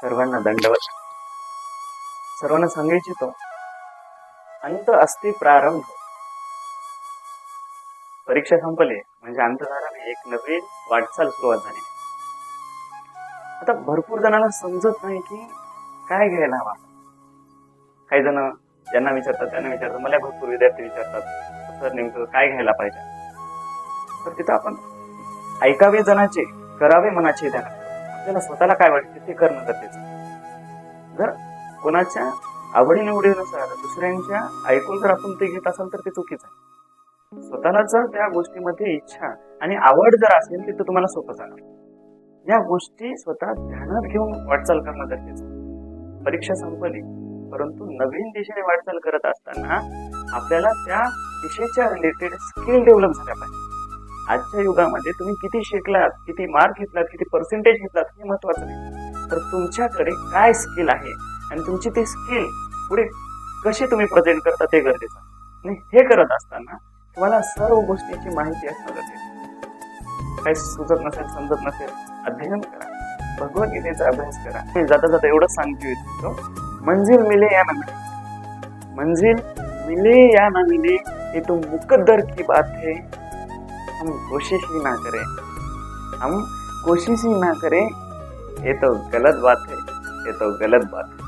सर्वांना दंडवत. सर्वांना सांगू इच्छितो, अंत असती प्रारंभ. परीक्षा संपली म्हणजे अंत झाला नाही, एक नवीन वाटचाल सुरुवात झाली. आता भरपूर जणांना समजत नाही की काय घ्यायला हवा. काही जण ज्यांना विचारतात त्यांना विचारतात, मला भरपूर विद्यार्थी विचारतात सर नेमकं काय घ्यायला पाहिजे. तर तिथं आपण ऐकावे जनाचे, करावे मनाचे ध्यान. आपल्याला स्वतःला काय वाटते ते करणं गरजेचं. जर कोणाच्या आवडीनिवडीनुसार दुसऱ्यांच्या ऐकून जर आपण ते घेत असाल तर ते चुकीचं आहे. स्वतःला जर त्या गोष्टीमध्ये इच्छा आणि आवड जर असेल तर तुम्हाला सोपं जाणार. या गोष्टी स्वतः ध्यानात घेऊन वाटचाल करणं गरजेचं आहे. परीक्षा संपली परंतु नवीन दिशेने वाटचाल करत असताना आपल्याला त्या दिशेच्या रिलेटेड स्किल डेव्हलप झाल्या पाहिजे. आजच्या युगामध्ये तुम्ही किती शिकलात, किती मार्क घेतलात, किती पर्सेंटेज घेतलात हे महत्वाचं नाही, तर तुमच्याकडे काय स्किल आहे आणि तुमची ती स्किल पुढे कशी तुम्ही प्रेझेंट करता ते गरजेचं आहे. आणि हे करत असताना तुम्हाला सर्व गोष्टीची माहिती असणं गरजेचं. काही सुचत नसेल, समजत नसेल, अध्ययन करा, भगवद्गीतेचा अभ्यास करा. मी जाता जाता एवढंच सांगतो इच्छितो, मंजिल मिले या न मिले, मंजिल मिले या न मिले ये तो मुकद्दर की बात है. हम कोशिश ही ना करें, हम कोशिश ही ना करें, ये तो गलत बात है, ये तो गलत बात है.